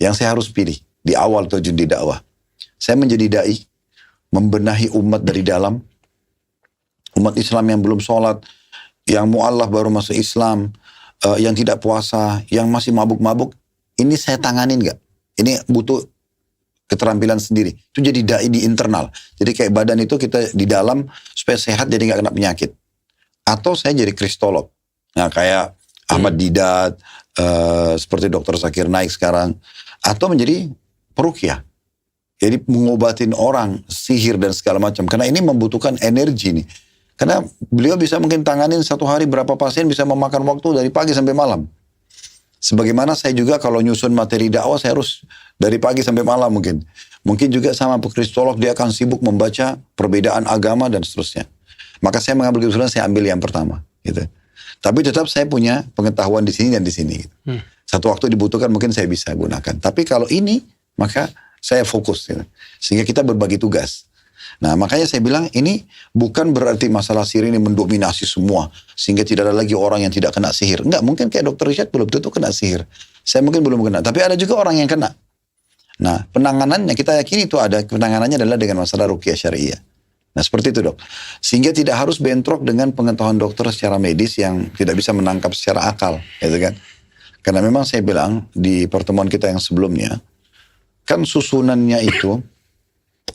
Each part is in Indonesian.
yang saya harus pilih di awal terjun di dakwah. Saya menjadi dai, membenahi umat dari dalam, umat Islam yang belum sholat, yang mu'allaf baru masuk Islam, yang tidak puasa, yang masih mabuk-mabuk. Ini saya tanganin nggak? Ini butuh keterampilan sendiri. Itu jadi dai di internal. Jadi kayak badan itu kita di dalam supaya sehat jadi nggak kena penyakit. Atau saya jadi kristolog. Nah kayak Ahmad Didat, seperti Dr. Zakir Naik sekarang. Atau menjadi peruqyah. Jadi mengobatin orang, sihir dan segala macam. Karena ini membutuhkan energi nih. Karena beliau bisa mungkin tanganin satu hari berapa pasien, bisa memakan waktu dari pagi sampai malam. Sebagaimana saya juga kalau nyusun materi dakwah, saya harus dari pagi sampai malam mungkin. Mungkin juga sama kristolog, dia akan sibuk membaca perbedaan agama dan seterusnya. Maka saya mengambil keputusan, saya ambil yang pertama. Gitu. Tapi tetap saya punya pengetahuan di sini dan di sini. Gitu. Satu waktu dibutuhkan mungkin saya bisa gunakan. Tapi kalau ini, maka saya fokus. Gitu. Sehingga kita berbagi tugas. Nah makanya saya bilang ini bukan berarti masalah sihir ini mendominasi semua. Sehingga tidak ada lagi orang yang tidak kena sihir. Enggak, mungkin kayak Dr. Richard belum tentu kena sihir. Saya mungkin belum kena. Tapi ada juga orang yang kena. Nah penanganannya kita yakini itu ada. Penanganannya adalah dengan masalah ruqyah syariah. Nah seperti itu dok. Sehingga tidak harus bentrok dengan pengetahuan dokter secara medis yang tidak bisa menangkap secara akal. Gitu kan. Karena memang saya bilang di pertemuan kita yang sebelumnya. Kan susunannya itu.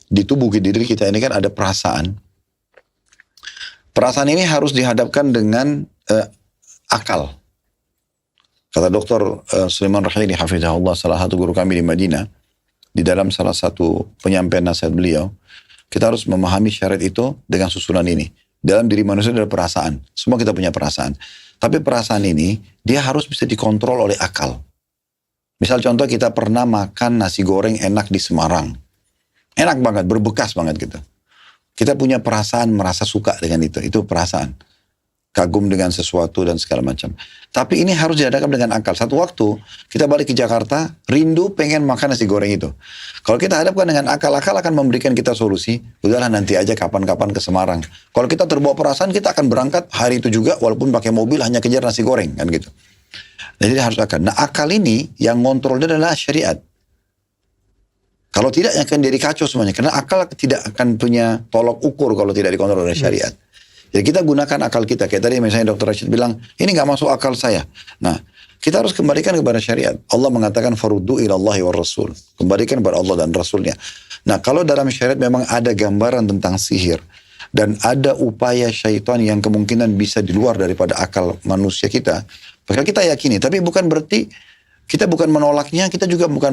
Di tubuh diri kita ini kan ada perasaan. Perasaan ini harus dihadapkan dengan akal. Kata Dr. Sulaiman Rahili hafizahullah, salah satu guru kami di Madinah, di dalam salah satu penyampaian nasihat beliau, kita harus memahami syariat itu dengan susunan ini. Dalam diri manusia ada perasaan. Semua kita punya perasaan. Tapi perasaan ini, dia harus bisa dikontrol oleh akal. Misal contoh kita pernah makan nasi goreng enak di Semarang. Enak banget, berbekas banget gitu. Kita punya perasaan merasa suka dengan itu. Itu perasaan. Kagum dengan sesuatu dan segala macam. Tapi ini harus dihadapkan dengan akal. Satu waktu kita balik ke Jakarta, rindu pengen makan nasi goreng itu. Kalau kita hadapkan dengan akal akan memberikan kita solusi. Udahlah nanti aja kapan-kapan ke Semarang. Kalau kita terbawa perasaan, kita akan berangkat hari itu juga walaupun pakai mobil hanya kejar nasi goreng kan gitu. Jadi harus akal. Nah akal ini yang ngontrolnya adalah syariat. Kalau tidak akan jadi kacau semuanya. Karena akal tidak akan punya tolok ukur kalau tidak dikontrol oleh syariat. Jadi kita gunakan akal kita. Kayak tadi misalnya Dr. Rashid bilang, ini gak masuk akal saya. Nah, kita harus kembalikan kepada syariat. Allah mengatakan, faruddu ilallahi wa rasul. Kembalikan kepada Allah dan Rasulnya. Nah, kalau dalam syariat memang ada gambaran tentang sihir. Dan ada upaya syaitan yang kemungkinan bisa di luar daripada akal manusia kita. Maka kita yakini. Tapi bukan berarti kita bukan menolaknya, kita juga bukan